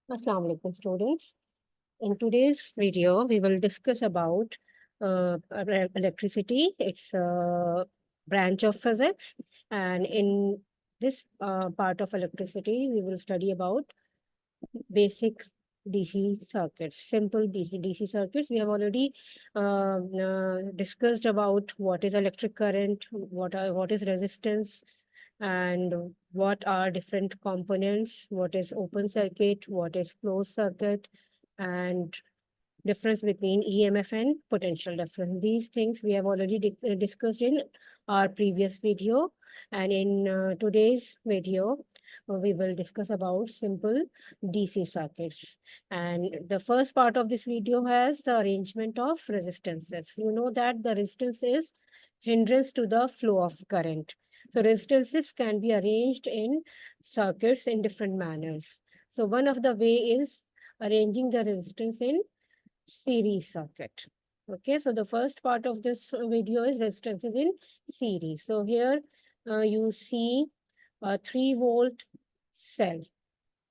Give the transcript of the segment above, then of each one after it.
Assalamu alaikum, students. In today's video, we will discuss about electricity. It's a branch of physics. And in this part of electricity, we will study about basic DC circuits, simple DC circuits. We have already discussed about what is electric current, what is resistance, and what are different components, what is open circuit, what is closed circuit, and difference between EMF and potential difference. These things we have already discussed in our previous video. And in today's video, we will discuss about simple DC circuits. And the first part of this video has the arrangement of resistances. You know that the resistance is hindrance to the flow of current. So resistances can be arranged in circuits in different manners. So one of the way is arranging the resistance in series circuit. Okay, so the first part of this video is resistances in series. So here you see a 3-volt cell.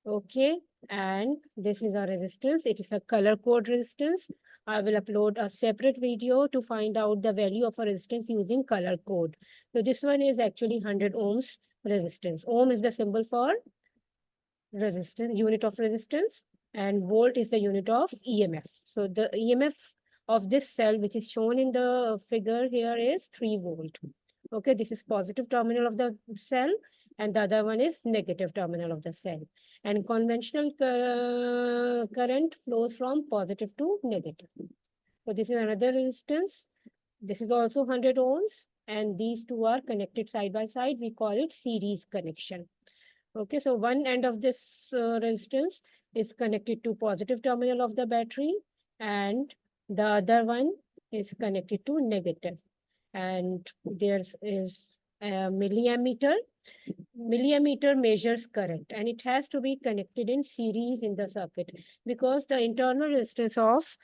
Okay, and this is a resistance. It is a color code resistance. I will upload a separate video to find out the value of a resistance using color code. So this one is actually 100 ohms resistance. Ohm is the symbol for resistance, unit of resistance, and volt is the unit of EMF. So the EMF of this cell, which is shown in the figure here, is 3 volt. Okay, this is positive terminal of the cell, and the other one is negative terminal of the cell. And conventional current flows from positive to negative. So this is another resistance. This is also 100 ohms, and these two are connected side by side. We call it series connection. Okay, so one end of this resistance is connected to positive terminal of the battery, and the other one is connected to negative. And there is a milliammeter. Milliammeter measures current, and it has to be connected in series in the circuit because the internal resistance of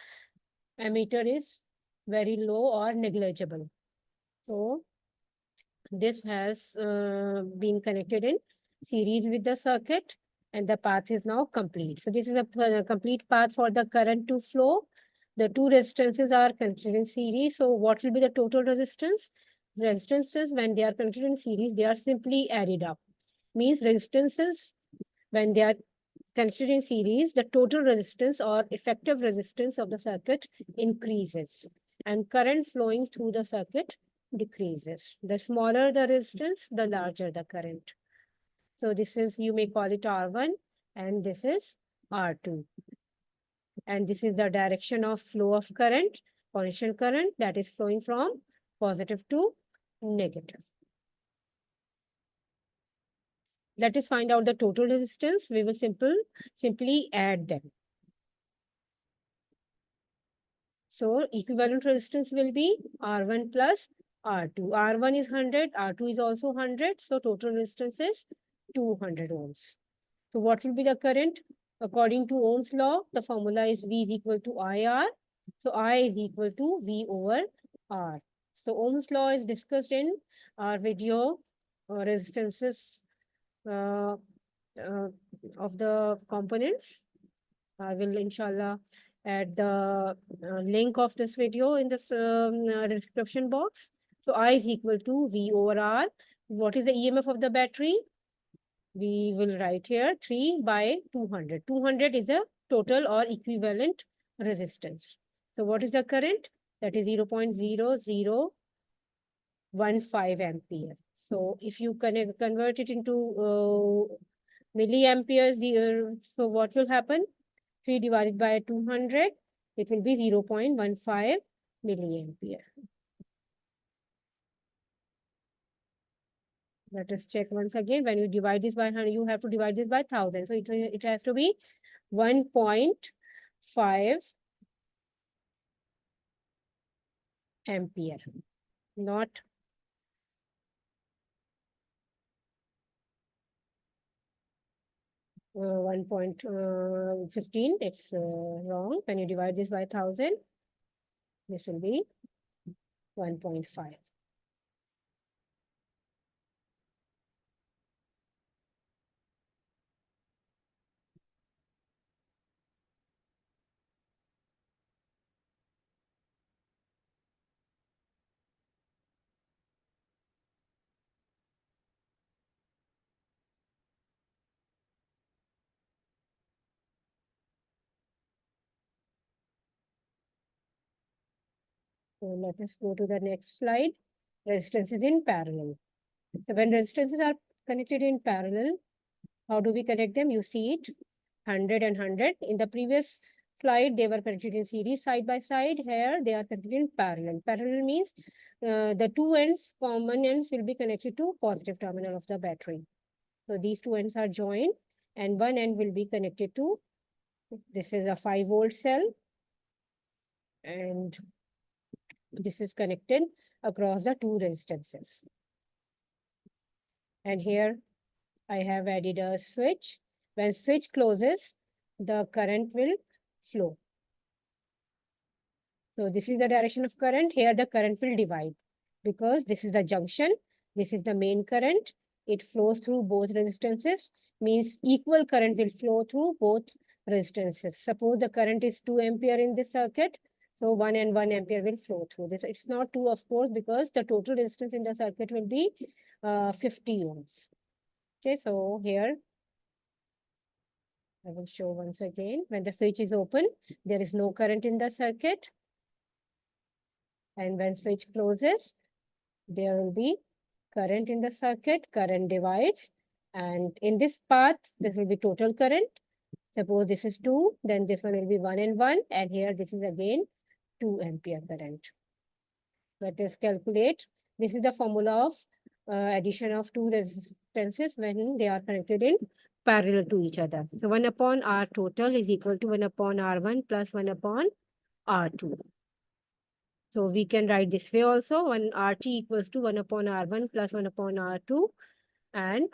ammeter is very low or negligible. So this has been connected in series with the circuit, and the path is now complete. So this is a complete path for the current to flow. The two resistances are connected in series. So what will be the total resistance? Resistances, when they are connected in series, they are simply added up. Means resistances, when they are connected in series, the total resistance or effective resistance of the circuit increases, and current flowing through the circuit decreases. The smaller the resistance, the larger the current. So this is, you may call it R1, and this is R2. And this is the direction of flow of current, potential current, that is flowing from positive to negative. Let us find out the total resistance. We will simply add them. So equivalent resistance will be R1 plus R2. R1 is 100, R2 is also 100. So total resistance is 200 ohms. So what will be the current? According to Ohm's law, the formula is V is equal to IR. So I is equal to V over R. So Ohm's law is discussed in our video resistances of the components. I will inshallah add the link of this video in this description box. So I is equal to V over R. What is the EMF of the battery? We will write here 3 by 200. 200 is the total or equivalent resistance. So what is the current? That is 0.0015 ampere. So if you convert it into milliamperes, so what will happen? 3 divided by 200, it will be 0.15 milliampere. Let us check once again. When you divide this by 100, you have to divide this by 1000. So it has to be 1.5 ampere, not 1.15. It's wrong. When you divide this by 1000, this will be 1.5. So let us go to the next slide. Resistances in parallel. So when resistances are connected in parallel, how do we connect them? You see it, 100 and 100. In the previous slide, they were connected in series side by side. Here, they are connected in parallel. Parallel means the two ends, common ends, will be connected to positive terminal of the battery. So these two ends are joined, and one end will be connected to, this is a 5-volt cell, and this is connected across the two resistances. And here I have added a switch. When switch closes, the current will flow. So this is the direction of current. Here the current will divide because this is the junction. This is the main current. It flows through both resistances, means equal current will flow through both resistances. Suppose the current is 2 ampere in this circuit. So 1 and 1 ampere will flow through this. It's not 2, of course, because the total resistance in the circuit will be 50 ohms. Okay, so here I will show once again. When the switch is open, there is no current in the circuit. And when switch closes, there will be current in the circuit, current divides. And in this path, this will be total current. Suppose this is 2, then this one will be 1 and 1. And here this is again 2 ampere current. Let us calculate. This is the formula of addition of two resistances when they are connected in parallel to each other. So 1 upon R total is equal to 1 upon R1 plus 1 upon R2. So we can write this way also, 1 RT equals to 1 upon R1 plus 1 upon R2. And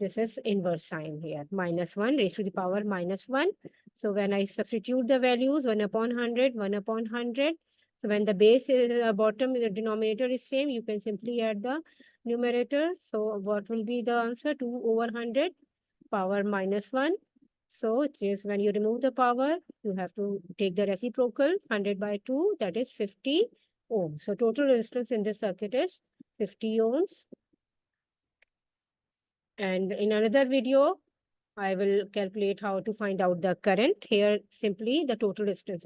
this is inverse sign here, minus 1 raised to the power minus 1. So when I substitute the values, 1 upon 100, 1 upon 100. So when the base is bottom, the denominator is same, you can simply add the numerator. So what will be the answer? 2 over 100, power minus 1. So it is when you remove the power, you have to take the reciprocal, 100 by 2, that is 50 ohms. So total resistance in this circuit is 50 ohms. And in another video, I will calculate how to find out the current. Here, simply the total distance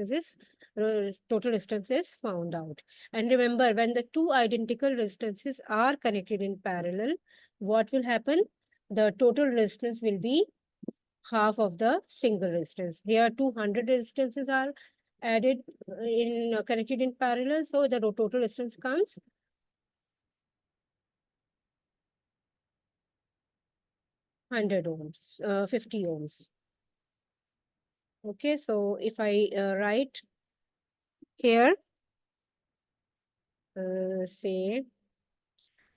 is found out. And remember, when the two identical resistances are connected in parallel, what will happen? The total resistance will be half of the single resistance. Here 200 resistances are added connected in parallel. So the total resistance comes 100 ohms, 50 ohms. Okay, so if I write here, say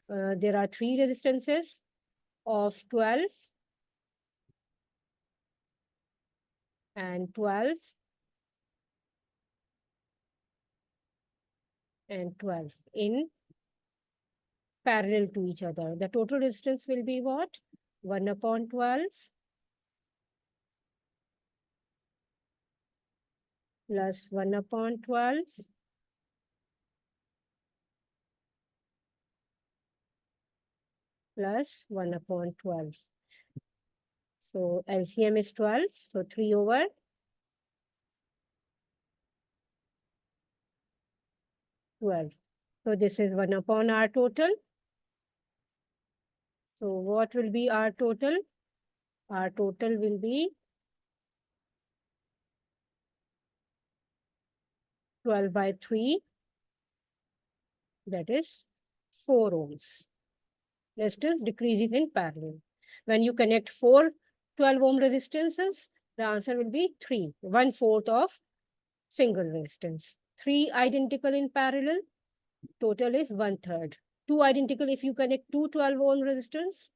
there are 3 resistances of 12 and 12 and 12 in parallel to each other. The total resistance will be what? 1 upon 12 plus 1 upon 12 plus 1 upon 12. So LCM is 12. So 3 over 12. So this is 1 upon R total. So what will be R total? R total will be 12 by 3. That is 4 ohms. Resistance decreases in parallel. When you connect 4 12 ohm resistances, the answer will be 3, 1/4 of single resistance. 3 identical in parallel, total is 1/3. 2 identical if you connect 2 12 ohm resistance,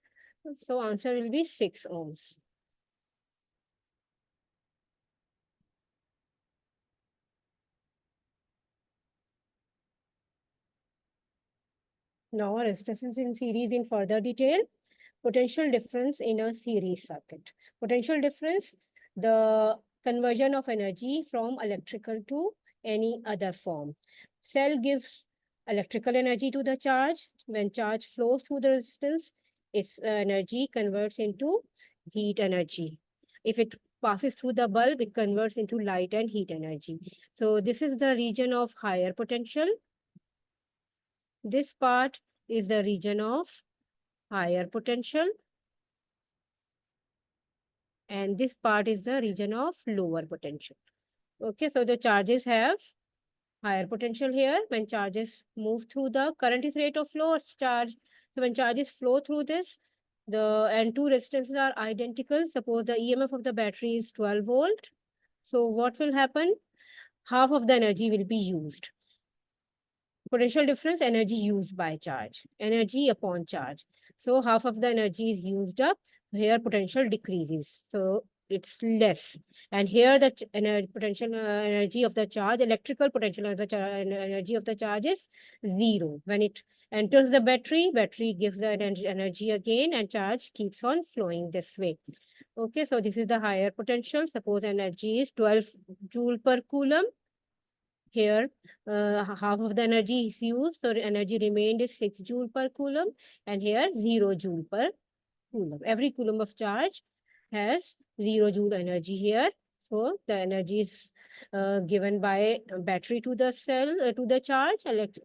so answer will be 6 ohms. Now resistance in series in further detail. Potential difference in a series circuit. Potential difference, the conversion of energy from electrical to any other form. Cell gives electrical energy to the charge. When charge flows through the resistance, its energy converts into heat energy. If it passes through the bulb, it converts into light and heat energy. So this is the region of higher potential. This part is the region of higher potential. And this part is the region of lower potential. Okay, so the charges have higher potential here. When charges move through the current is rate of flow or charge. So when charges flow through this, and two resistances are identical. Suppose the EMF of the battery is 12 volt. So what will happen? Half of the energy will be used. Potential difference, energy used by charge, energy upon charge. So half of the energy is used up. Here potential decreases. So it's less. And here the potential energy of the charge, electrical potential of the energy of the charge is 0. When it enters the battery, battery gives the energy again and charge keeps on flowing this way. Okay, so this is the higher potential. Suppose energy is 12 joule per coulomb. Here, half of the energy is used, so energy remained is 6 joule per coulomb, and here 0 joule per coulomb. Every coulomb of charge has 0 joule energy here. So the energy is given by battery to the cell, to the charge.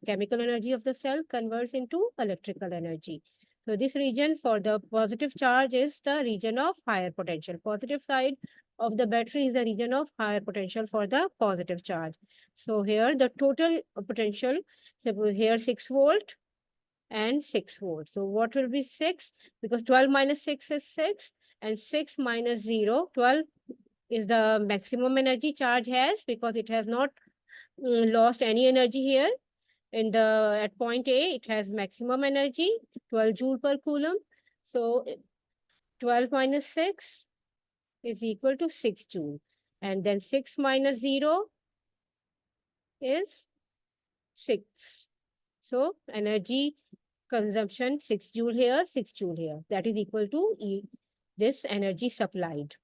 Chemical energy of the cell converts into electrical energy. So this region for the positive charge is the region of higher potential. Positive side of the battery is the region of higher potential for the positive charge. So here the total potential, suppose here 6 volt and 6 volts. So what will be 6? Because 12 minus 6 is 6 and 6 minus 0, 12 is the maximum energy charge has because it has not lost any energy here. At point A, it has maximum energy, 12 joule per coulomb. So 12 minus 6 is equal to 6 joule. And then 6 minus 0 is 6. So energy consumption 6 joule here, 6 joule here. That is equal to this energy supplied.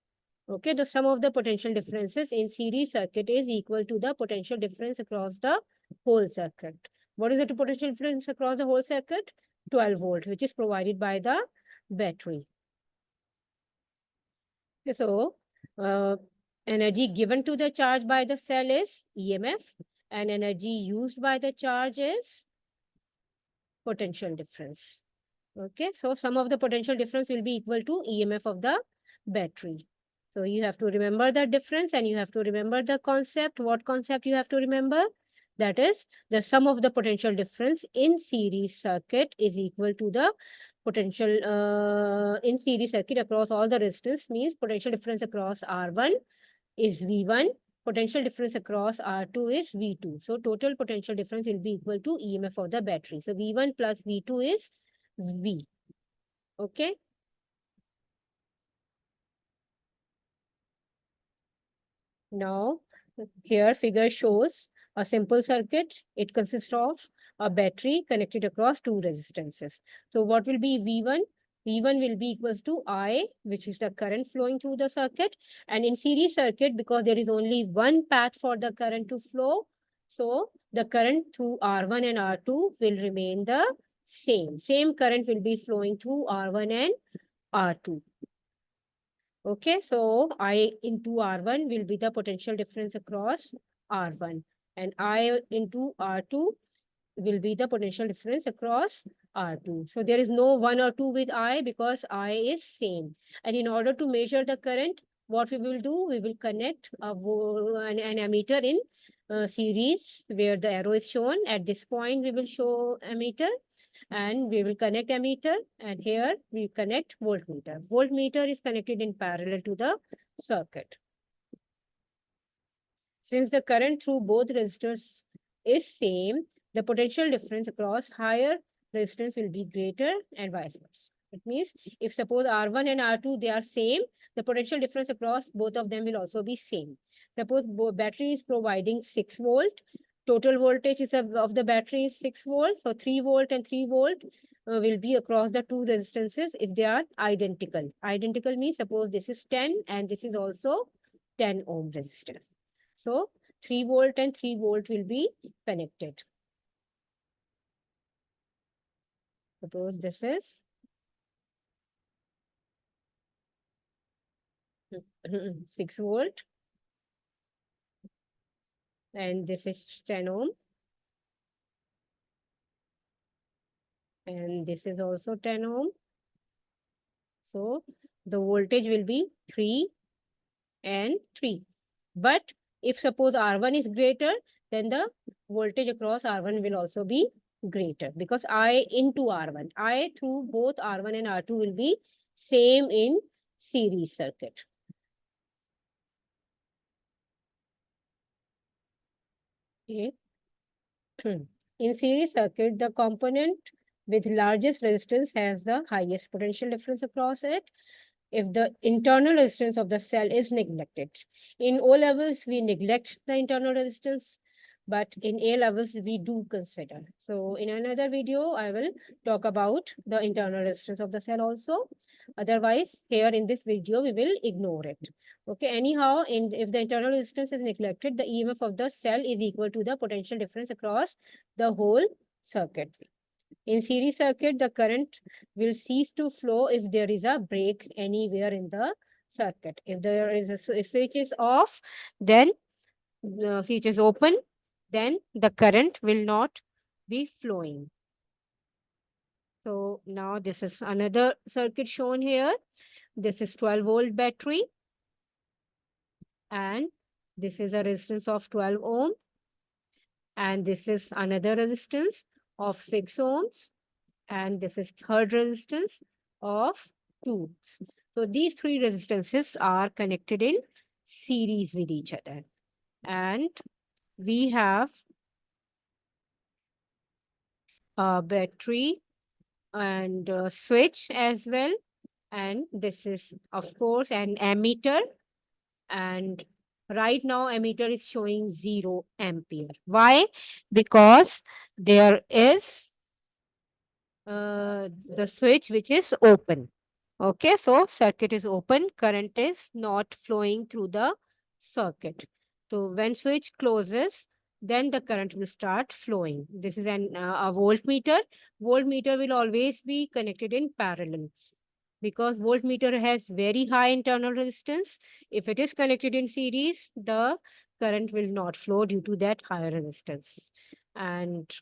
Okay, the sum of the potential differences in series circuit is equal to the potential difference across the whole circuit. What is the potential difference across the whole circuit? 12 volt, which is provided by the battery. So, energy given to the charge by the cell is EMF, and energy used by the charge is potential difference. Okay, so sum of the potential difference will be equal to EMF of the battery. So you have to remember the difference and you have to remember the concept. What concept you have to remember? That is the sum of the potential difference in series circuit is equal to the potential in series circuit across all the resistors, means potential difference across R1 is V1. Potential difference across R2 is V2. So total potential difference will be equal to EMF of the battery. So V1 plus V2 is V. Okay. Now, here figure shows a simple circuit. It consists of a battery connected across two resistances. So what will be V1? V1 will be equals to I, which is the current flowing through the circuit. And in series circuit, because there is only one path for the current to flow, so the current through R1 and R2 will remain the same. Same current will be flowing through R1 and R2. Okay, so I into R1 will be the potential difference across R1 and I into R2 will be the potential difference across R2. So there is no 1 or 2 with I because I is same. And in order to measure the current, what we will do, we will connect an ammeter in series where the arrow is shown. At this point, we will show ammeter and we will connect ammeter, and here we connect voltmeter. Voltmeter is connected in parallel to the circuit. Since the current through both resistors is same, the potential difference across higher resistance will be greater and vice versa. It means if suppose R1 and R2, they are same, the potential difference across both of them will also be same. Suppose battery is providing 6 volt, total voltage is of the battery is 6 volt, so 3 volt and 3 volt will be across the two resistances if they are identical. Identical means suppose this is 10 and this is also 10 ohm resistance. So 3 volt and 3 volt will be connected. Suppose this is 6 volt and this is 10 ohm. and this is also 10 ohm. So the voltage will be 3 and 3. But if suppose R1 is greater, then the voltage across R1 will also be greater, because I into R1. I through both R1 and R2 will be same in series circuit. Okay. In series circuit, the component with largest resistance has the highest potential difference across it if the internal resistance of the cell is neglected. In O levels, we neglect the internal resistance, but in A levels, we do consider. So in another video, I will talk about the internal resistance of the cell also. Otherwise, here in this video, we will ignore it. Okay, anyhow, if the internal resistance is neglected, the EMF of the cell is equal to the potential difference across the whole circuit. In series circuit, the current will cease to flow if there is a break anywhere in the circuit. If there is if switch is off, then the switch is open, then the current will not be flowing. So now this is another circuit shown here. This is 12-volt battery, and this is a resistance of 12 ohm, and this is another resistance of 6 ohms, and this is third resistance of 2 ohms. So these three resistances are connected in series with each other, and we have a battery and a switch as well, and this is of course an ammeter, and right now ammeter is showing 0 ampere. Why? Because there is the switch which is open. Okay, so circuit is open, current is not flowing through the circuit. So when switch closes, then the current will start flowing. This is a voltmeter. Voltmeter will always be connected in parallel, because voltmeter has very high internal resistance. If it is connected in series, the current will not flow due to that higher resistance. And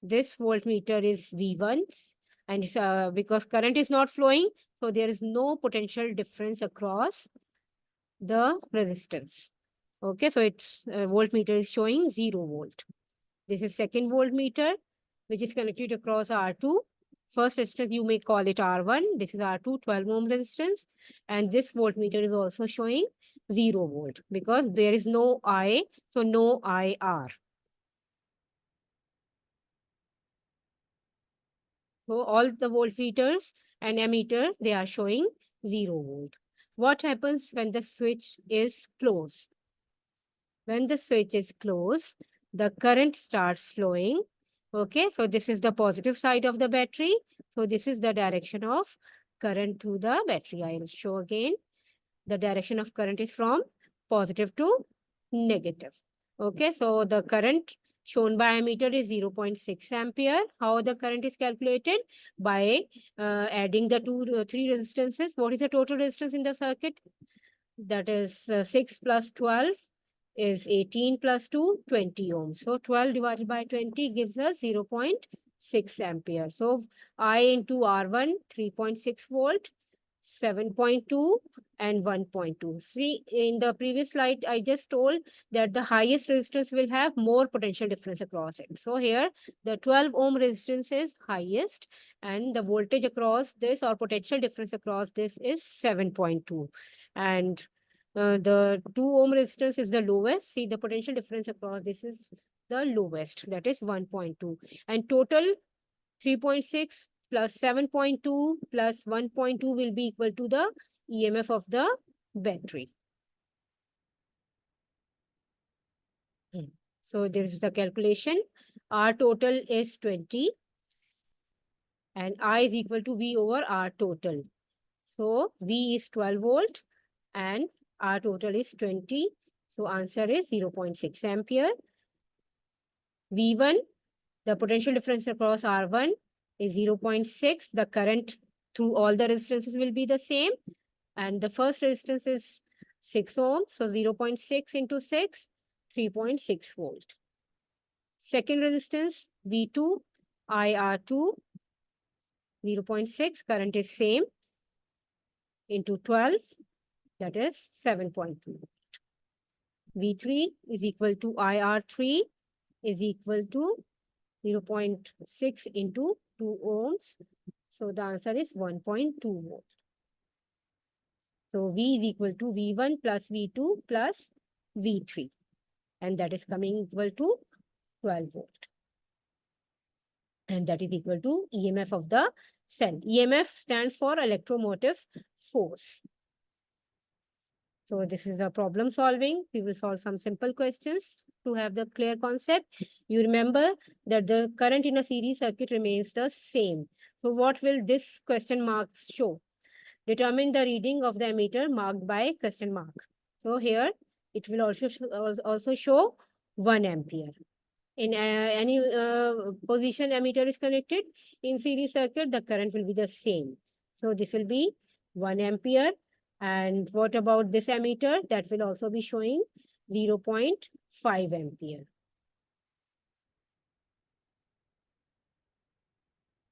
this voltmeter is V1, and because current is not flowing, so there is no potential difference across the resistance. Okay, so its voltmeter is showing 0 volt. This is second voltmeter, which is connected across R2. First resistance, you may call it R1. This is R2, 12 ohm resistance. And this voltmeter is also showing 0 volt, because there is no I, so no IR. So all the voltmeters and ammeter, they are showing 0 volt. What happens when the switch is closed? When the switch is closed, the current starts flowing. Okay, so this is the positive side of the battery. So this is the direction of current through the battery. I will show again. The direction of current is from positive to negative. Okay, so the current shown by ammeter is 0.6 ampere. How the current is calculated? By adding the three resistances. What is the total resistance in the circuit? That is 6 plus 12 is 18 plus 2, 20 ohms. So 12 divided by 20 gives us 0.6 ampere. So I into R1, 3.6 volt, 7.2 and 1.2. See, in the previous slide, I just told that the highest resistance will have more potential difference across it. So here, the 12 ohm resistance is highest, and the voltage across this, or potential difference across this, is 7.2. And the 2 ohm resistance is the lowest. See, the potential difference across this is the lowest, that is 1.2. And total 3.6 plus 7.2 plus 1.2 will be equal to the EMF of the battery. So this is the calculation. R total is 20 and I is equal to V over R total. So V is 12 volt and R total is 20. So answer is 0.6 ampere. V1, the potential difference across R1 is 0.6. The current through all the resistances will be the same. And the first resistance is 6 ohms. So 0.6 into 6, 3.6 volt. Second resistance, V2, IR2, 0.6, current is same, into 12, that is 7.2. V3 is equal to IR3 is equal to 0.6 into 2 ohms. So the answer is 1.2 volt. So V is equal to V1 plus V2 plus V3. And that is coming equal to 12 volt. And that is equal to EMF of the cell. EMF stands for electromotive force. So this is a problem solving. We will solve some simple questions to have the clear concept. You remember that the current in a series circuit remains the same. So what will this question mark show? Determine the reading of the ammeter marked by question mark. So here it will also show 1 ampere. In any position ammeter is connected in series circuit, the current will be the same. So this will be 1 ampere. And what about this ammeter? That will also be showing 0.5 ampere.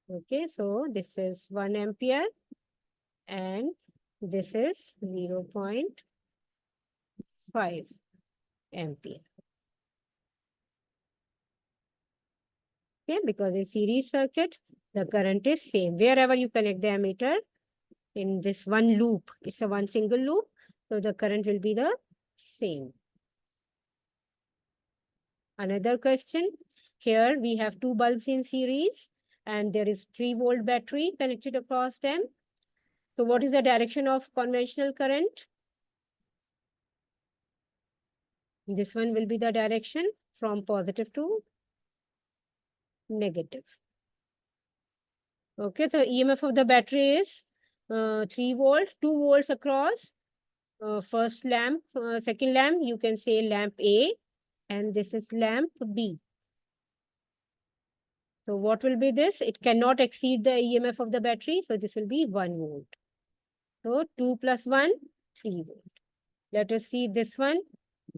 Okay, so this is 1 ampere and this is 0.5 ampere. Okay, because in series circuit, the current is same. Wherever you connect the ammeter in this one loop, it's a one single loop, so the current will be the same. Another question. Here we have two bulbs in series and there is 3-volt battery connected across them. So what is the direction of conventional current? This one will be the direction from positive to negative. Okay, so EMF of the battery is 3 volt, 2 volts across. First lamp, second lamp, you can say lamp A, and this is lamp B. So what will be this? It cannot exceed the EMF of the battery, so this will be 1 volt. So 2 plus 1, 3 volt. Let us see this one.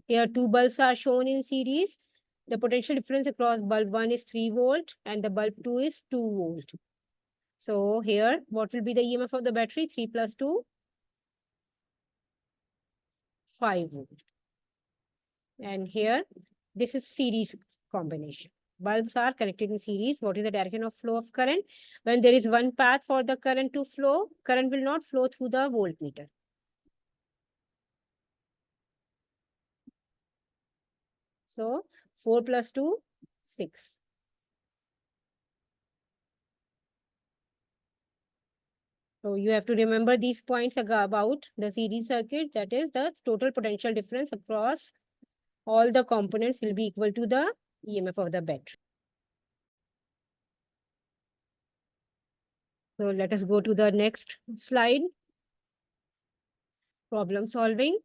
Here two bulbs are shown in series. The potential difference across bulb 1 is 3 volt and the bulb 2 is 2 volt. So here, what will be the EMF of the battery? 3 plus 2, 5 volt. And here, this is series combination. Bulbs are connected in series. What is the direction of flow of current? When there is one path for the current to flow, current will not flow through the voltmeter. So 4 plus 2, 6. So you have to remember these points about the series circuit. That is the total potential difference across all the components will be equal to the EMF of the battery. So let us go to the next slide. Problem solving.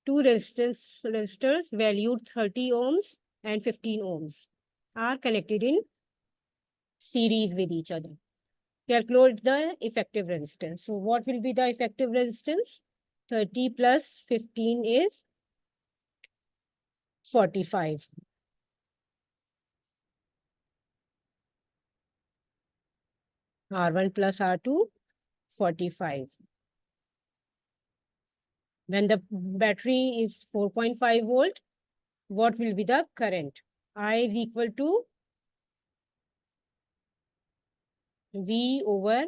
Two resistors valued 30 ohms and 15 ohms are connected in series with each other. Calculate the effective resistance. So what will be the effective resistance? 30 plus 15 is 45. R1 plus R2, 45. When the battery is 4.5 volt, what will be the current? I is equal to V over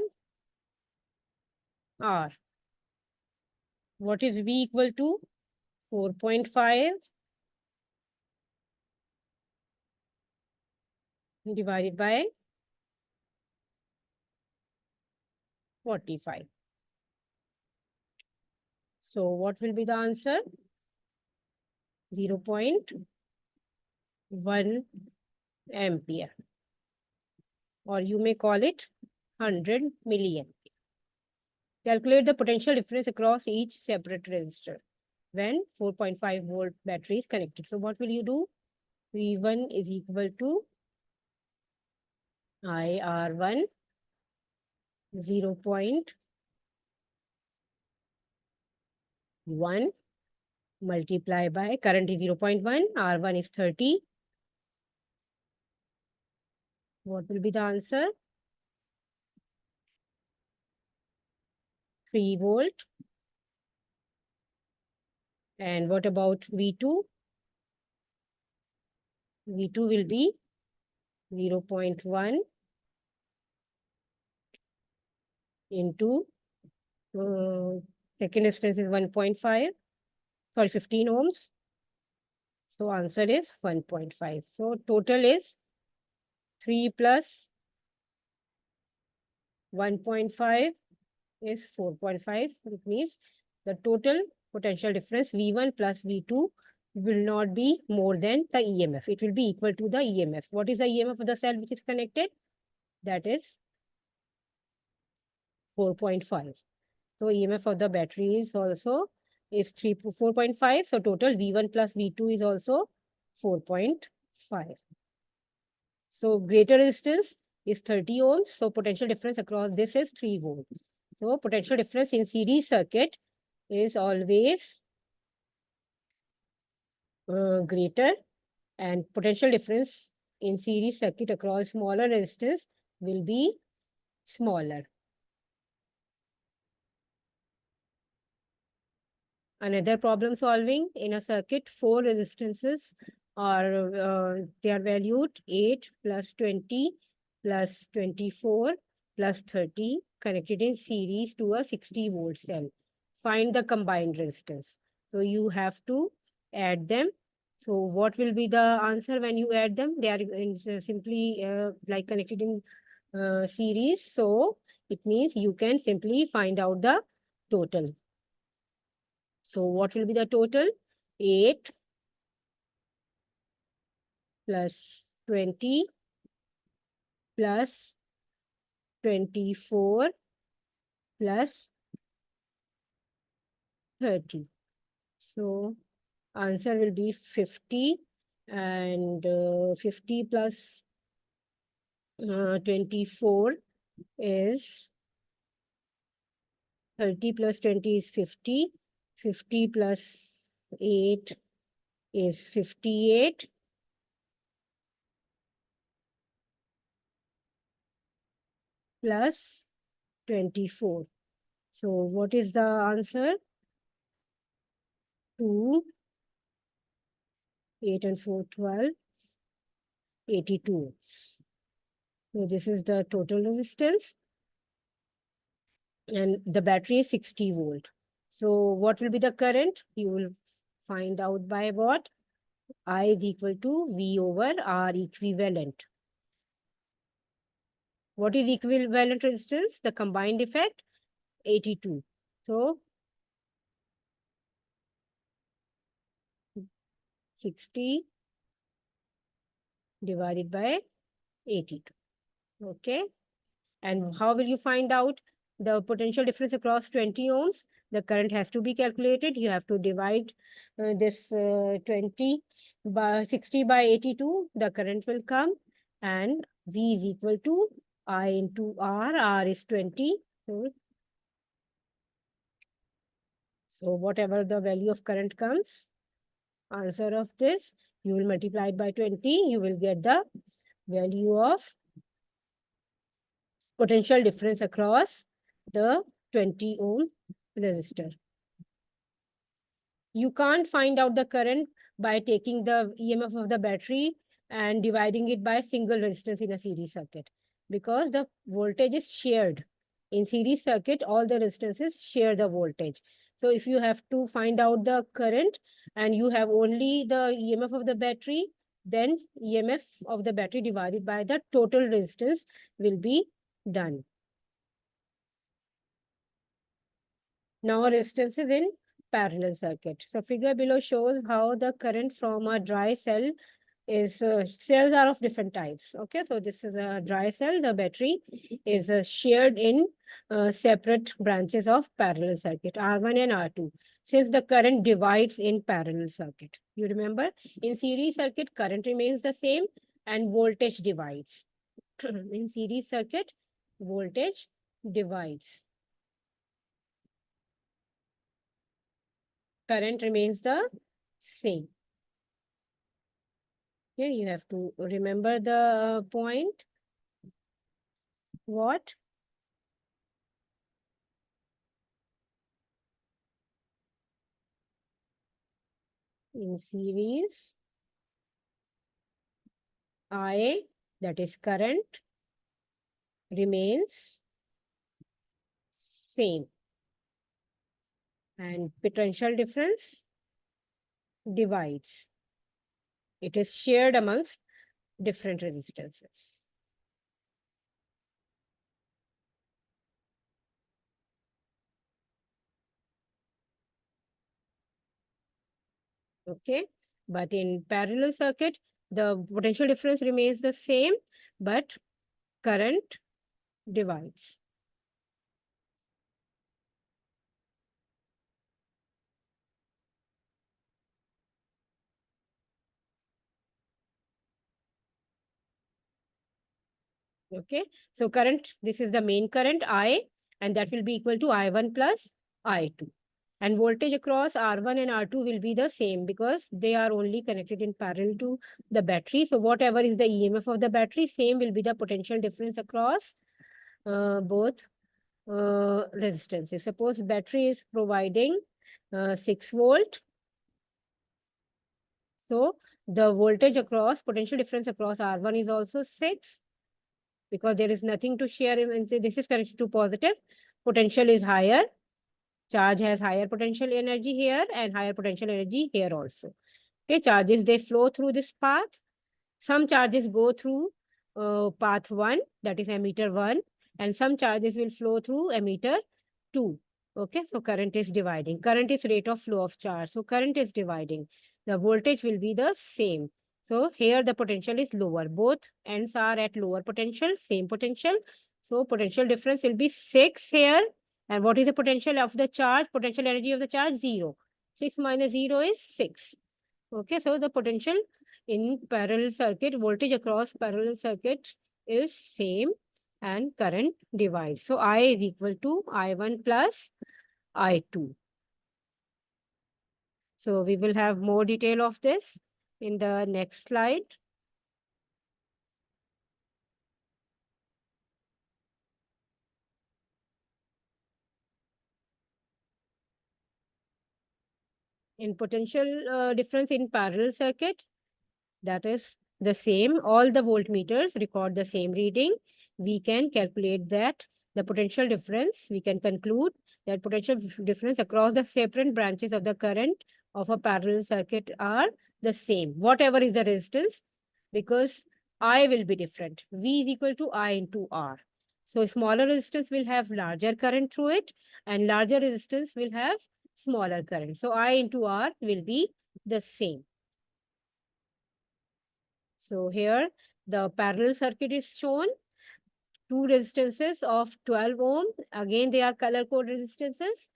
R. What is V equal to? 4.5 divided by 45. So what will be the answer? 0.1 ampere. Or you may call it 100 milliampere. Calculate the potential difference across each separate resistor when 4.5 volt battery is connected. So what will you do? V1 is equal to IR1 0.1 multiply by current is 0.1, R1 is 30. What will be the answer? 3 volt. And what about V2? V2 will be 0.1 into second resistance is 1.5, sorry, 15 ohms. So answer is 1.5. So total is 3 plus 1.5 is 4.5. It means the total potential difference V1 plus V2 will not be more than the EMF. It will be equal to the EMF. What is the EMF of the cell which is connected? That is 4.5. So EMF of the battery is also is 4.5. So total V1 plus V2 is also 4.5. So greater resistance is 30 ohms. So potential difference across this is 3 volt. So potential difference in series circuit is always greater, and potential difference in series circuit across smaller resistance will be smaller. Another problem solving in a circuit, 4 resistances are they are valued 8 plus 20 plus 24 plus 30 connected in series to a 60 volt cell. Find the combined resistance. So you have to add them. So what will be the answer when you add them? They are simply like connected in series. So it means you can simply find out the total. So what will be the total? 8 plus 20 plus 24 plus 30. So answer will be 50, and 50 plus 24 is 30 plus 20 is 50. 50 plus 8 is 58. Plus 24. So what is the answer? 2, 8 and 4, 12, 82. So this is the total resistance. And the battery is 60 volt. So what will be the current? You will find out by what? I is equal to V over R equivalent. What is equivalent resistance? The combined effect, 82. So 60 divided by 82. Okay. And how will you find out the potential difference across 20 ohms? The current has to be calculated. You have to divide this 20 by 60 by 82. The current will come, and V is equal to I into R. R is 20. So whatever the value of current comes, answer of this, you will multiply it by 20. You will get the value of potential difference across the 20 ohm resistor. You can't find out the current by taking the EMF of the battery and dividing it by single resistance in a series circuit, because the voltage is shared. In series circuit, all the resistances share the voltage. So if you have to find out the current and you have only the EMF of the battery, then EMF of the battery divided by the total resistance will be done. Now resistance is in parallel circuit. So figure below shows how the current from a dry cell is, cells are of different types. Okay, so this is a dry cell. The battery is shared in separate branches of parallel circuit, R1 and R2. Since the current divides in parallel circuit. You remember, in series circuit, current remains the same and voltage divides. In series circuit, voltage divides. Current remains the same. Okay, you have to remember the point. What? in series, I, that is current, remains same. And potential difference divides. It is shared amongst different resistances. Okay, but in parallel circuit, the potential difference remains the same, but current divides. Okay, so current, this is the main current I, and that will be equal to I1 plus I2. And voltage across R1 and R2 will be the same because they are only connected in parallel to the battery. So whatever is the EMF of the battery, same will be the potential difference across both resistances. Suppose battery is providing 6 volt. So the voltage across, potential difference across R1 is also 6 because there is nothing to share. This is connected to positive. Potential is higher. Charge has higher potential energy here and higher potential energy here also. Okay, charges, they flow through this path. Some charges go through path 1, that is ammeter 1, and some charges will flow through ammeter 2. Okay, so current is dividing. Current is rate of flow of charge. So current is dividing. The voltage will be the same. So here the potential is lower. Both ends are at lower potential, same potential. So potential difference will be 6 here. And what is the potential of the charge? Potential energy of the charge? 0. 6 minus 0 is 6. Okay, so the potential in parallel circuit, voltage across parallel circuit is same and current divides. So I is equal to I1 plus I2. So we will have more detail of this in the next slide. In potential difference in parallel circuit, that is the same. All the voltmeters record the same reading. We can calculate that the potential difference, we can conclude that potential difference across the separate branches of the current of a parallel circuit are the same, whatever is the resistance, because I will be different. V is equal to I into R. So smaller resistance will have larger current through it, and larger resistance will have smaller current. So I into R will be the same. So here the parallel circuit is shown. Two resistances of 12 ohm. Again, they are color code resistances.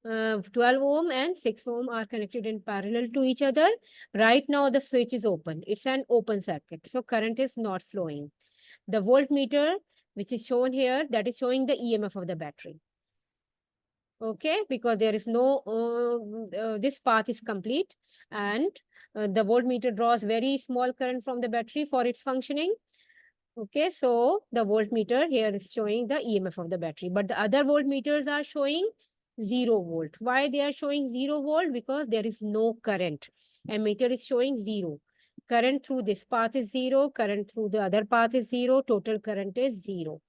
12 ohm and 6 ohm are connected in parallel to each other. Right now, the switch is open. It's an open circuit. So current is not flowing. The voltmeter, which is shown here, that is showing the EMF of the battery. Okay, because there is no, this path is complete, and the voltmeter draws very small current from the battery for its functioning. Okay, so the voltmeter here is showing the EMF of the battery, but the other voltmeters are showing 0 volt. Why they are showing 0 volt? Because there is no current. Ammeter is showing 0. Current through this path is 0. Current through the other path is 0. Total current is 0.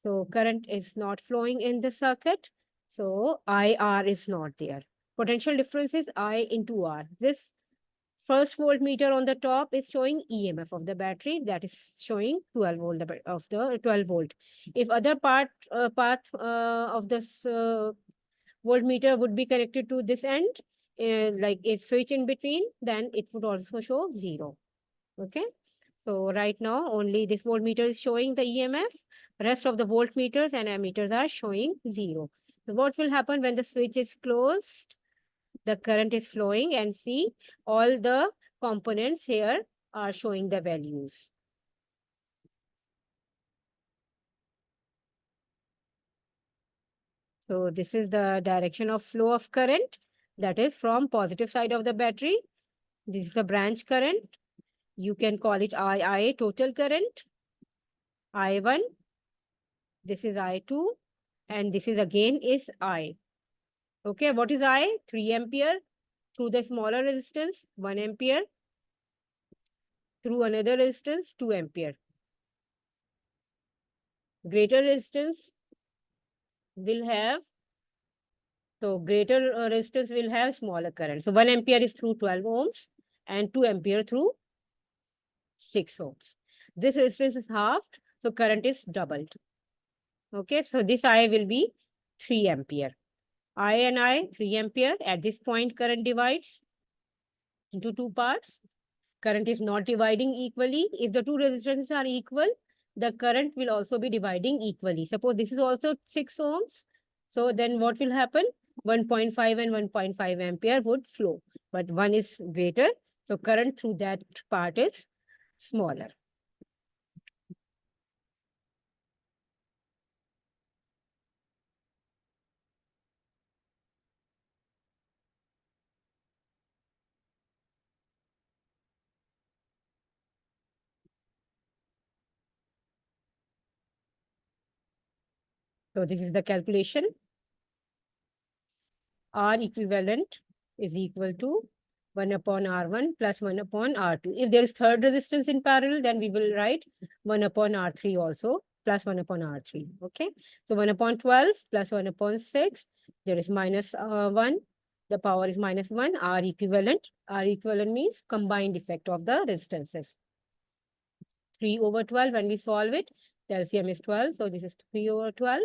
So current is not flowing in the circuit. So IR is not there. Potential difference is I into R. This first voltmeter on the top is showing EMF of the battery, that is showing 12 volt of the 12 volt. If other path of this voltmeter would be connected to this end, like a switch in between, then it would also show 0. Okay. So right now only this voltmeter is showing the EMF. Rest of the voltmeters and ammeters are showing 0. So what will happen when the switch is closed? The current is flowing, and see all the components here are showing the values. So this is the direction of flow of current, that is from positive side of the battery. This is the branch current. You can call it II, total current. I1, this is I2, and this is again is I. Okay, what is I? 3 ampere. through the smaller resistance, 1 ampere, through another resistance, 2 ampere. Greater resistance will have, so greater resistance will have smaller current. So 1 ampere is through 12 ohms and 2 ampere through 6 ohms. This resistance is halved, so current is doubled. Okay, so this I will be 3 ampere. I and I, 3 ampere. At this point, current divides into two parts. Current is not dividing equally. If the two resistances are equal, the current will also be dividing equally. Suppose this is also 6 ohms. So then what will happen? 1.5 and 1.5 ampere would flow. But one is greater. So current through that part is smaller. So this is the calculation. R equivalent is equal to 1 upon R1 plus 1 upon R2. If there is third resistance in parallel, then we will write 1 upon R3 also plus 1 upon R3. Okay. So 1 upon 12 plus 1 upon 6. There is minus 1. The power is minus 1. R equivalent. R equivalent means combined effect of the resistances. 3 over 12 when we solve it, the LCM is 12. So this is 3 over 12.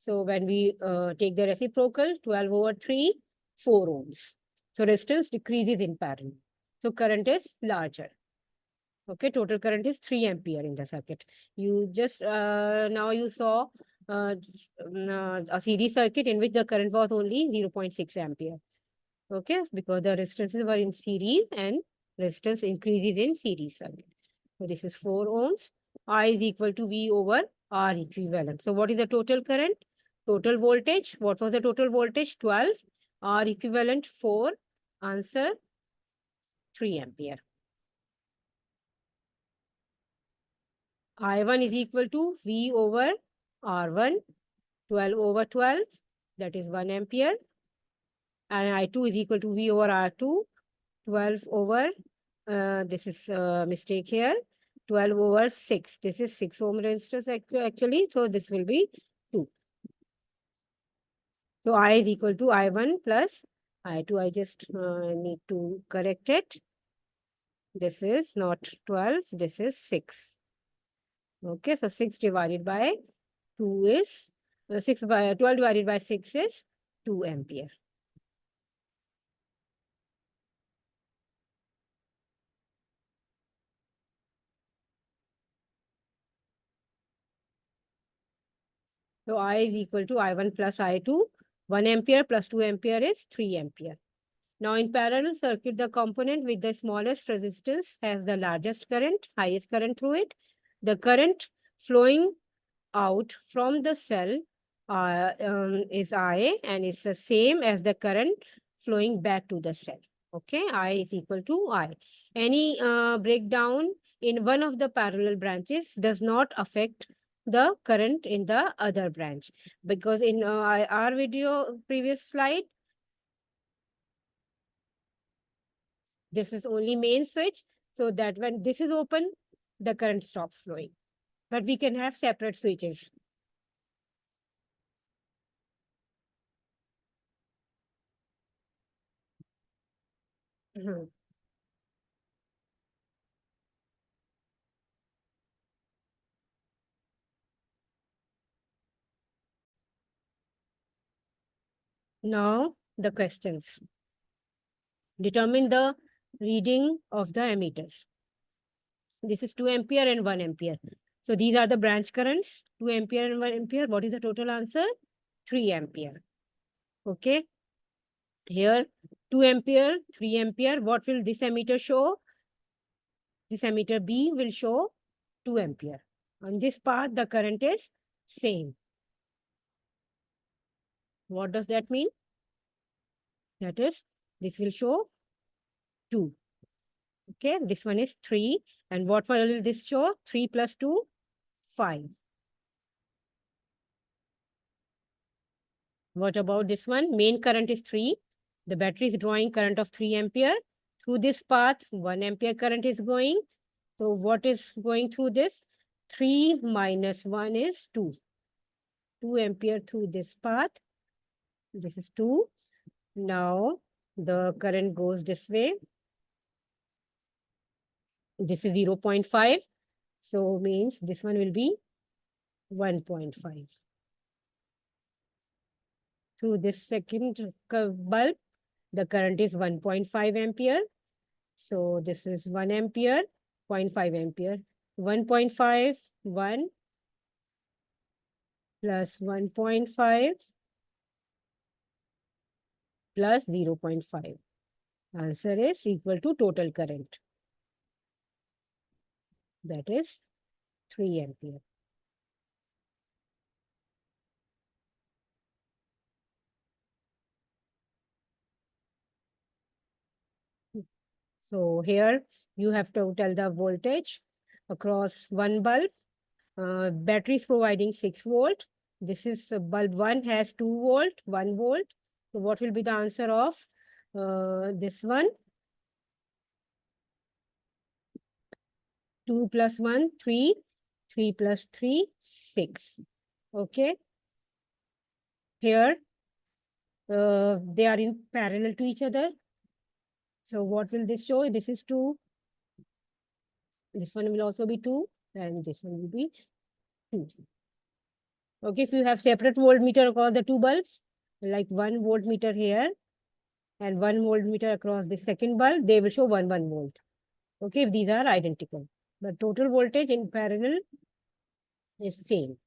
So when we take the reciprocal, 12 over 3, 4 ohms. So resistance decreases in parallel. So current is larger. Okay, total current is 3 ampere in the circuit. You just, now you saw a series circuit in which the current was only 0.6 ampere. Okay, because the resistances were in series and resistance increases in series circuit. So this is 4 ohms. I is equal to V over R equivalent. So what is the total current? Total voltage. What was the total voltage? 12. R equivalent 4. Answer 3 ampere. I1 is equal to V over R1. 12 over 12. That is 1 ampere. And I2 is equal to V over R2. 12 over, this is a mistake here. 12 over 6. This is 6 ohm resistors actually. So this will be 2. So I is equal to I1 plus I2. I just need to correct it. This is not 12. This is 6. Okay. So 6 divided by 2 is 6 by 12 divided by 6 is 2 ampere. So I is equal to I1 plus I2. 1 ampere plus 2 ampere is 3 ampere. Now in parallel circuit, the component with the smallest resistance has the largest current, highest current through it. The current flowing out from the cell is I, and it's the same as the current flowing back to the cell. Okay, I is equal to I. Any breakdown in one of the parallel branches does not affect the current in the other branch, because in our video previous slide, this is only main switch, so that when this is open, the current stops flowing. But we can have separate switches. Now, the questions. Determine the reading of the ammeters. This is 2 ampere and 1 ampere. So these are the branch currents, 2 ampere and 1 ampere. What is the total answer? 3 ampere. Okay. Here, 2 ampere, 3 ampere. What will this ammeter show? This ammeter B will show 2 ampere. On this part, the current is same. What does that mean? That is, this will show 2. Okay, this one is 3. And what will this show? 3 plus 2, 5. What about this one? Main current is 3. The battery is drawing current of 3 ampere. Through this path, 1 ampere current is going. So what is going through this? 3 minus 1 is 2. 2 ampere through this path. This is 2. Now the current goes this way. This is 0.5. So means this one will be 1.5. Through this second bulb, the current is 1.5 ampere. So this is 1 ampere, 0.5 ampere. 1.5, 1 plus 1.5 plus 0.5. Answer is equal to total current. That is 3 ampere. So here you have to tell the voltage across one bulb. Battery is providing 6 volt. This is bulb 1 has 2 volt, 1 volt. So what will be the answer of this one? 2 plus 1, 3. 3 plus 3, 6. Okay. Here, they are in parallel to each other. So what will this show? This is 2. This one will also be 2. And this one will be 2. Okay, if you have separate voltmeter across the two bulbs, like 1 voltmeter here and 1 voltmeter across the second bulb, they will show 1 volt. Okay, if these are identical. The total voltage in parallel is same.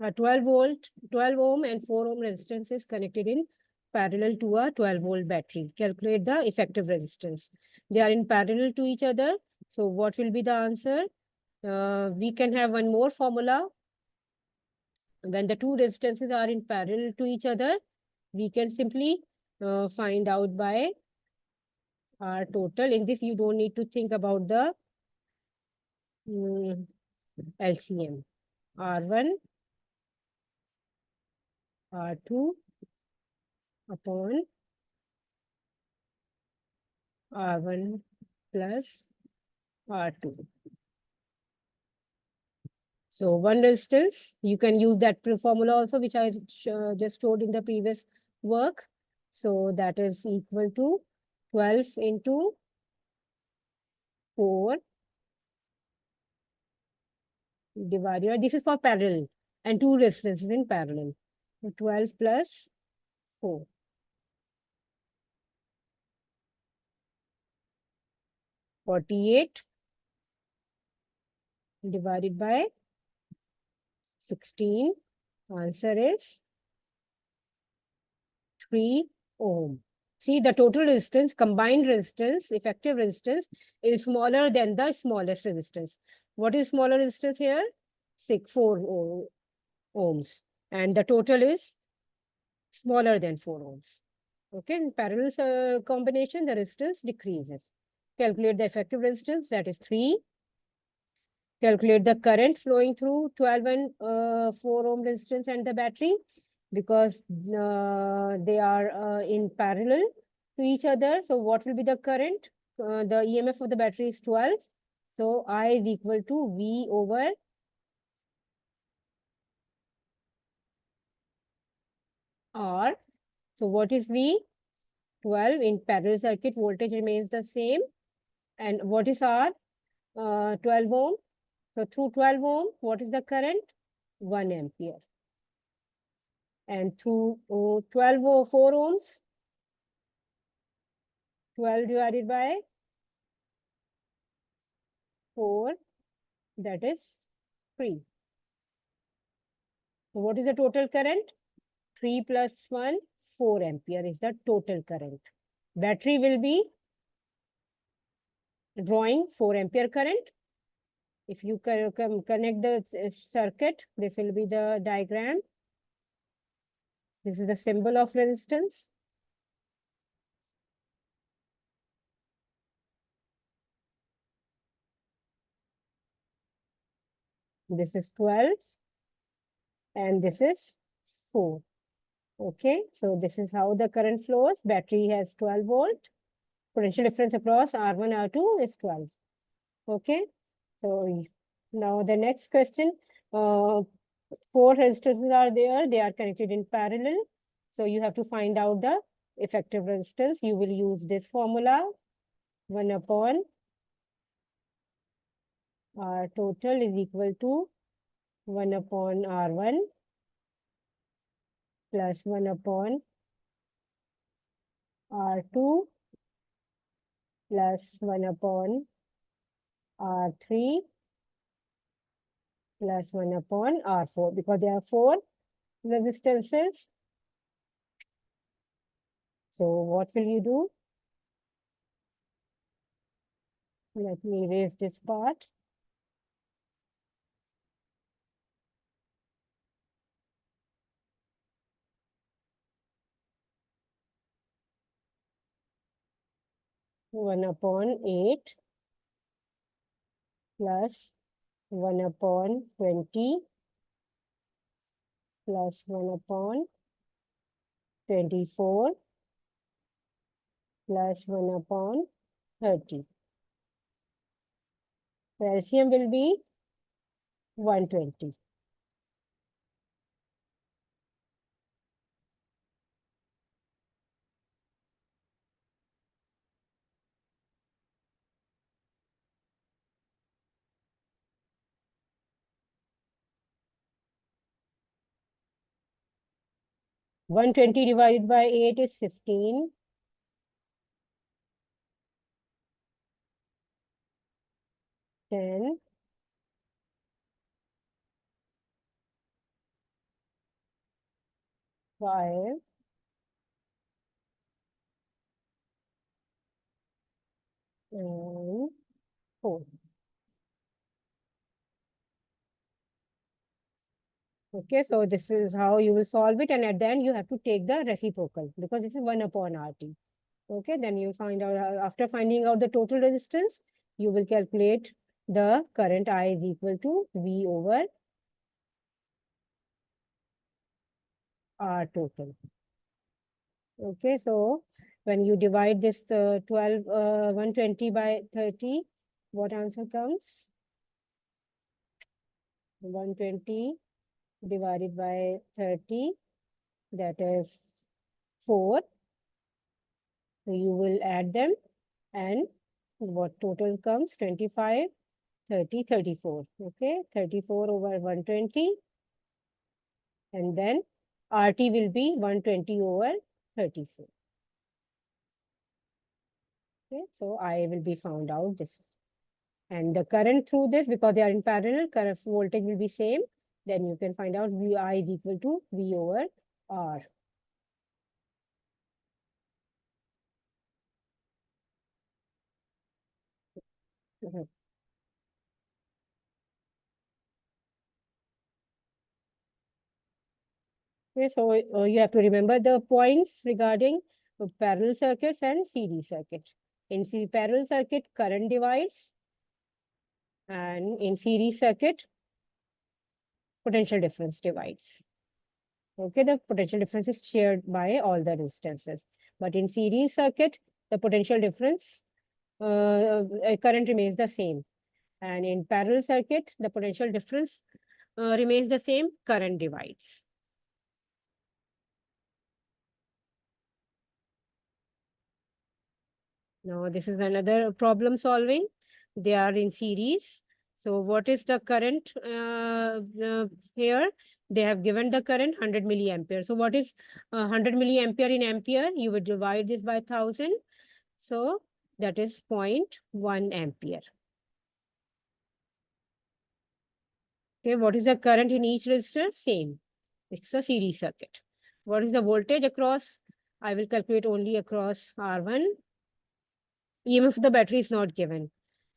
A 12 ohm and 4 ohm resistance is connected in parallel to a 12 volt battery. Calculate the effective resistance. They are in parallel to each other. So what will be the answer? We can have one more formula. When the two resistances are in parallel to each other, we can simply find out by our total. In this, you don't need to think about the LCM. R1, R2 upon R1 plus R2. So one resistance, you can use that formula also, which I just showed in the previous work. So that is equal to 12 into 4 divided. This is for parallel and two resistances in parallel. So 12 plus 4. 48 divided by 16. Answer is 3 ohm. See, the total resistance, combined resistance, effective resistance is smaller than the smallest resistance. What is smaller resistance here? 4 ohms. And the total is smaller than 4 ohms. Okay, in parallel combination, the resistance decreases. Calculate the effective resistance, that is 3. Calculate the current flowing through 12 and 4 ohm resistance and the battery, because they are in parallel to each other. So what will be the current? The EMF of the battery is 12. So I is equal to V over R. So what is V? 12. In parallel circuit, voltage remains the same. And what is R? 12 ohm. So through 12 ohm, what is the current? 1 ampere. And through 12 or 4 ohms, 12 divided by 4, that is 3. So what is the total current? 3 plus 1, 4 ampere is the total current. Battery will be drawing 4 ampere current. If you connect the circuit, this will be the diagram. This is the symbol of resistance. This is 12 and this is 4. Okay, so this is how the current flows. Battery has 12 volt. Potential difference across R1, R2 is 12. Okay, so now the next question. 4 resistors are there. They are connected in parallel. So you have to find out the effective resistance. You will use this formula. 1 upon R total is equal to 1 upon R1 plus 1 upon R2 plus 1 upon R3 plus 1 upon R4, because there are 4 resistances. So what will you do? Let me erase this part. One upon 8 plus 1 upon 20 plus 1 upon 24 plus 1 upon 30. The LCM will be 120. One 20 divided by 8 is 15. 10. 5. And 4. Okay, so this is how you will solve it, and at the end you have to take the reciprocal because this is 1 upon RT. Okay, then you find out, after finding out the total resistance, you will calculate the current I is equal to V over R total. Okay, so when you divide this 120 by 30, what answer comes? 120 divided by 30, that is 4. So you will add them, and what total comes? 25, 30, 34. Okay, 34 over 120. And then RT will be 120 over 34. Okay, so I will be found out this. And the current through this, because they are in parallel, current voltage will be same. Then you can find out VI is equal to V over R. Mhm. Okay, so you have to remember the points regarding parallel circuits and series circuit. In parallel circuit, current divides, and in series circuit, potential difference divides. Okay, the potential difference is shared by all the resistances. But in series circuit, the potential difference, current remains the same. And in parallel circuit, the potential difference remains the same, current divides. Now, this is another problem solving. They are in series. So what is the current here? They have given the current 100 milliampere. So what is 100 milliampere in ampere? You would divide this by 1000. So that is 0.1 ampere. Okay, what is the current in each resistor? Same. It's a series circuit. What is the voltage across? I will calculate only across R1. Even if the battery is not given.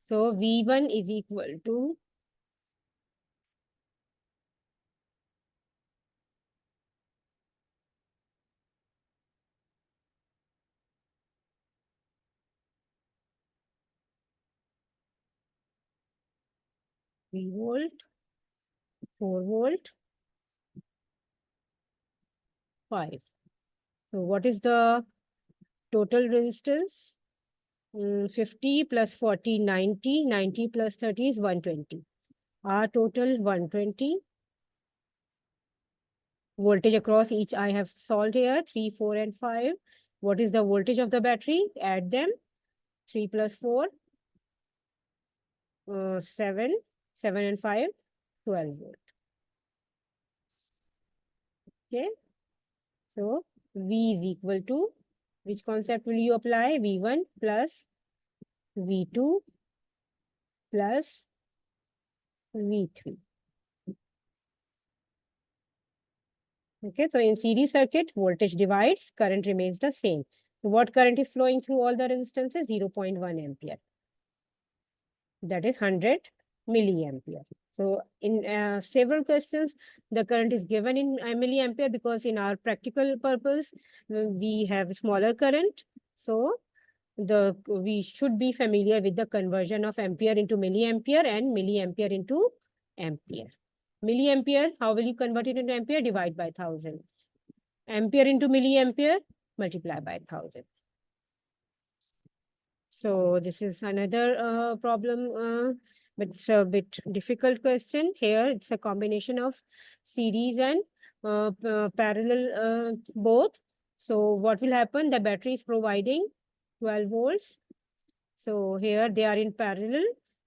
So V1 is equal to V volt 4 volt, 5. So what is the total resistance? 50 plus 40, 90. 90 plus 30 is 120. Our total 120. Voltage across each I have solved here, 3, 4, and 5. What is the voltage of the battery? Add them. 3 plus 4, 7. 7 and 5, 12 volt. Okay. So V is equal to, which concept will you apply? V1 plus V2 plus V3. Okay, so in series circuit, voltage divides, current remains the same. So what current is flowing through all the resistances? 0.1 ampere. That is 100 milliampere. So in several questions, the current is given in milliampere because in our practical purpose, we have smaller current. So we should be familiar with the conversion of ampere into milliampere and milliampere into ampere. Milliampere, how will you convert it into ampere? Divide by 1000. Ampere into milliampere, multiply by 1000. So this is another problem, but it's a bit difficult question. Here it's a combination of series and parallel both. So what will happen? The battery is providing 12 volts. So here they are in parallel.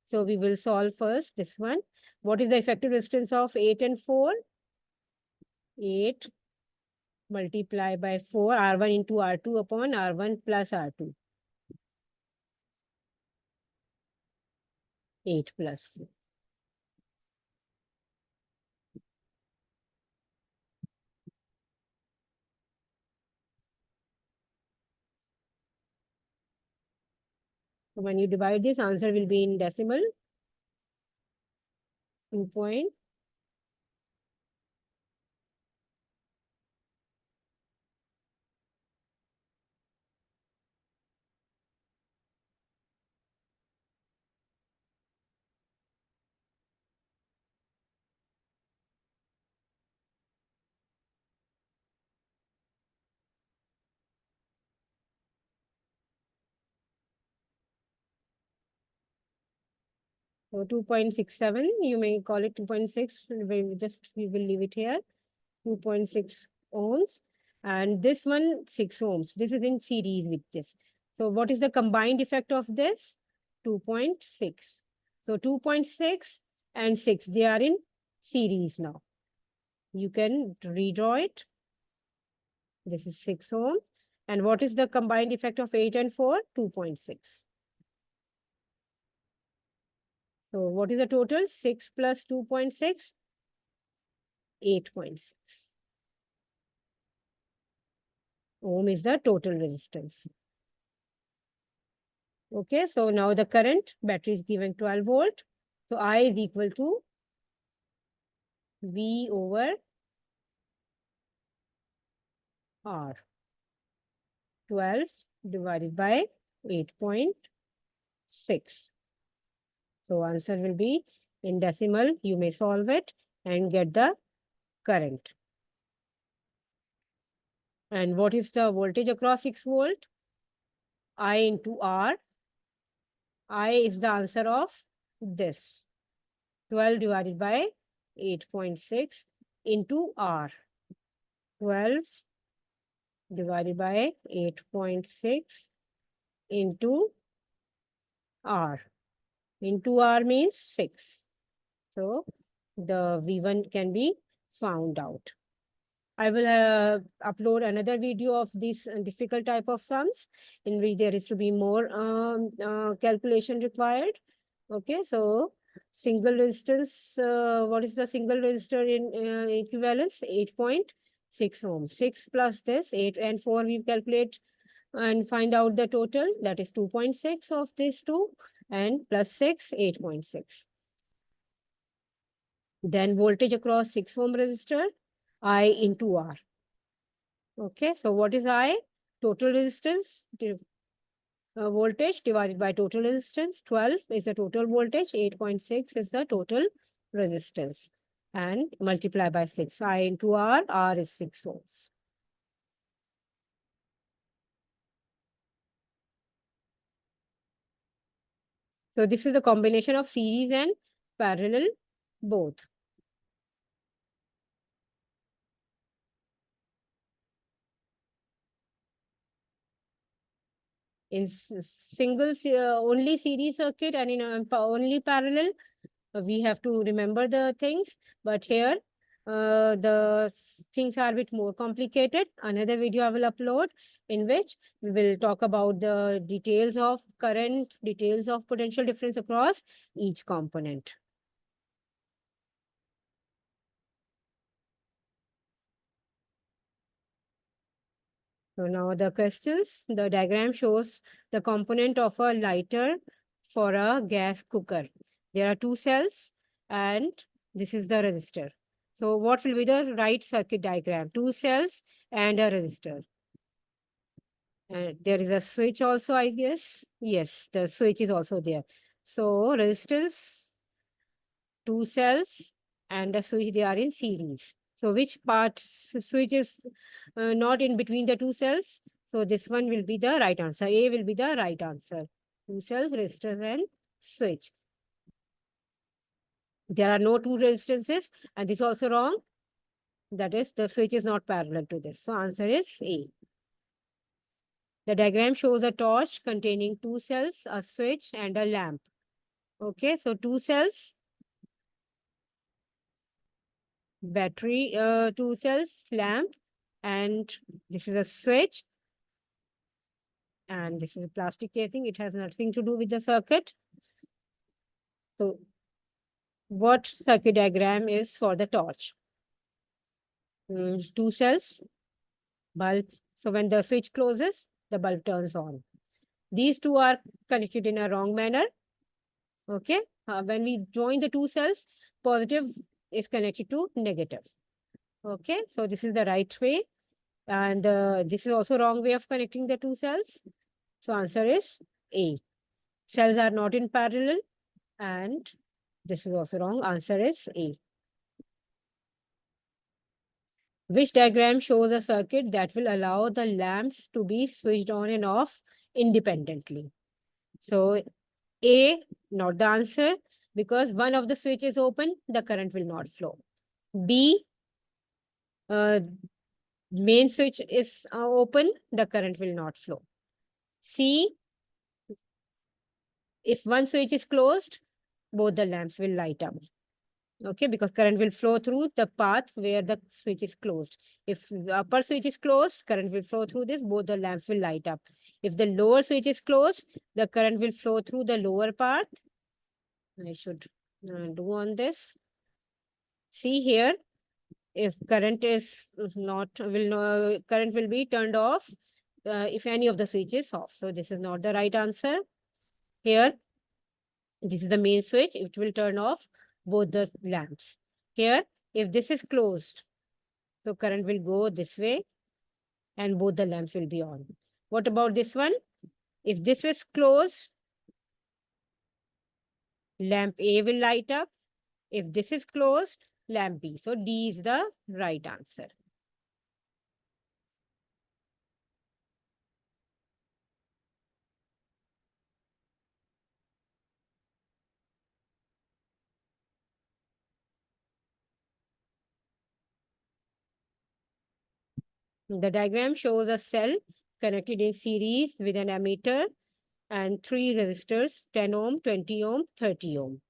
So we will solve first this one. What is the effective resistance of 8 and 4? 8 multiply by 4, R1 into R2 upon R1 plus R2. 8 plus. So when you divide this, answer will be in decimal. 2 point. So 2.67, you may call it 2.6. We will leave it here. 2.6 ohms. And this one, 6 ohms. This is in series with this. So what is the combined effect of this? 2.6. So 2.6 and 6, they are in series now. You can redraw it. This is 6 ohm. And what is the combined effect of 8 and 4? 2.6. So what is the total? 6 plus 2.6? 8.6. Ohm is the total resistance. Okay, so now the current, battery is given 12 volt. So I is equal to V over R. 12 divided by 8.6. So answer will be in decimal. You may solve it and get the current. And what is the voltage across 6 volt? I into R. I is the answer of this. 12 divided by 8.6 into R. 12 divided by 8.6 into R. Into R means 6. So the V1 can be found out. I will upload another video of this difficult type of sums in which there is to be more calculation required. Okay, so single resistance, what is the single resistor in equivalence? 8.6 ohms. 6 plus this, 8 and 4 we calculate and find out the total. That is 2.6 of these two and plus 6, 8.6. Then voltage across 6 ohm resistor, I into R. Okay, so what is I? Total resistance, voltage divided by total resistance. 12 is the total voltage, 8.6 is the total resistance. and multiply by 6. I into R is 6 ohms. So this is the combination of series and parallel both. In single only series circuit and in only parallel, we have to remember the things. But here, the things are a bit more complicated. Another video I will upload in which we will talk about the details of current, details of potential difference across each component. So now the questions. The diagram shows the component of a lighter for a gas cooker. There are two cells and this is the resistor. So what will be the right circuit diagram? Two cells and a resistor. And there is a switch also, I guess. Yes, the switch is also there. So resistance, two cells and a switch, they are in series. So which part switch is not in between the two cells? So this one will be the right answer. A will be the right answer. Two cells, resistors and switch. There are no two resistances and this is also wrong. That is, the switch is not parallel to this. So answer is A. The diagram shows a torch containing two cells, a switch and a lamp. Okay, so two cells, battery, two cells, lamp, and this is a switch. And this is a plastic casing. It has nothing to do with the circuit. So what circuit diagram is for the torch? Two cells, bulb. So when the switch closes, the bulb turns on. These two are connected in a wrong manner. Okay. When we join the two cells, positive is connected to negative. Okay. So this is the right way. And this is also wrong way of connecting the two cells. So answer is A. Cells are not in parallel. And this is also wrong. Answer is A. Which diagram shows a circuit that will allow the lamps to be switched on and off independently? So A, not the answer, because one of the switch is open, the current will not flow. B, main switch is open, the current will not flow. C, if one switch is closed, both the lamps will light up. Okay, because current will flow through the path where the switch is closed. If the upper switch is closed, current will flow through this, both the lamps will light up. If the lower switch is closed, the current will flow through the lower part. I should do on this. See here, if current is not, current will be turned off if any of the switch is off. So this is not the right answer. Here, this is the main switch. It will turn off both the lamps. Here, if this is closed, so current will go this way and both the lamps will be on. What about this one? If this is closed, lamp A will light up. If this is closed, lamp B. So D is the right answer. The diagram shows a cell connected in series with an ammeter and three resistors, 10 ohm, 20 ohm, 30 ohm.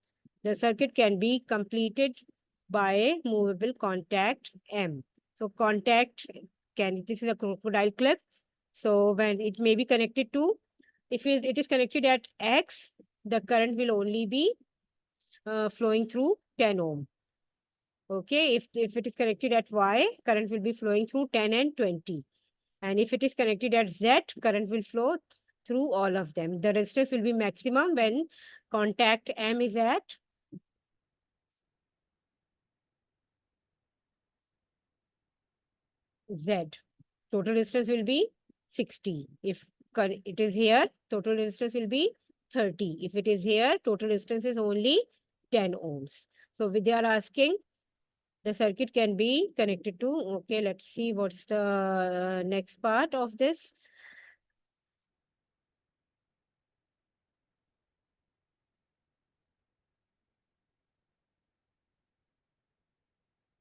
The circuit can be completed by a movable contact M. So contact this is a crocodile clip. So when it may be connected to, if it is connected at X, the current will only be flowing through 10 ohm. Okay, if it is connected at Y, current will be flowing through 10 and 20. And if it is connected at Z, current will flow through all of them. The resistance will be maximum when contact M is at Z. Total resistance will be 60. If it is here, total resistance will be 30. If it is here, total resistance is only 10 ohms. So they are asking the circuit can be connected to. Okay, let's see what's the next part of this.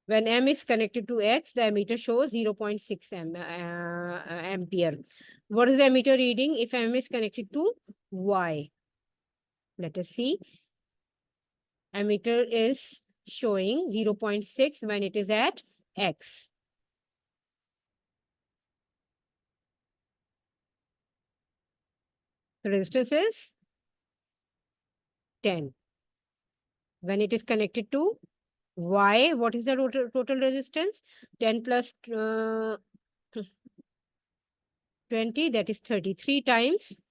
When M is connected to X, the ammeter shows 0.6 ampere. What is the ammeter reading if M is connected to Y? Let us see. Ammeter is showing 0.6 when it is at X. The resistance is 10. When it is connected to Y, what is the total resistance? 10 plus 20, that is 33 times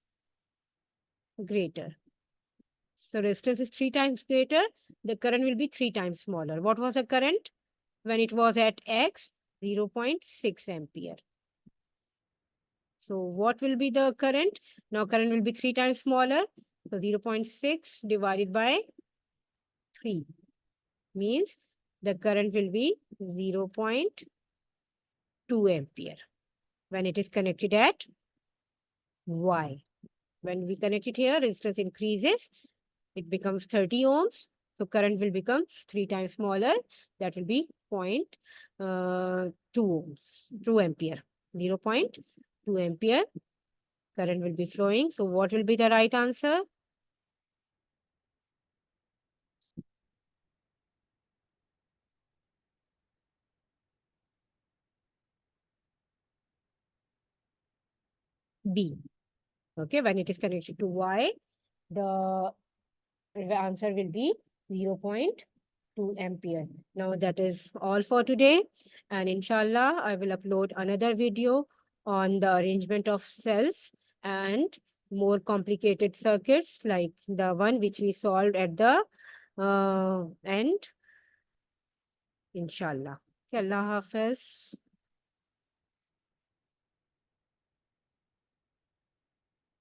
greater. So resistance is 3 times greater. The current will be 3 times smaller. What was the current when it was at X? 0.6 ampere. So what will be the current? Now current will be 3 times smaller. So 0.6 divided by 3 means the current will be 0.2 ampere when it is connected at Y. When we connect it here, resistance increases. It becomes 30 ohms. So current will become 3 times smaller. That will be 0.2 ohms, 2 ampere, 0.2 ampere. Current will be flowing. So what will be the right answer? B. Okay, when it is connected to Y, the answer will be 0.2 ampere. Now that is all for today. And inshallah, I will upload another video on the arrangement of cells and more complicated circuits like the one which we solved at the end. Inshallah. Allah Hafiz.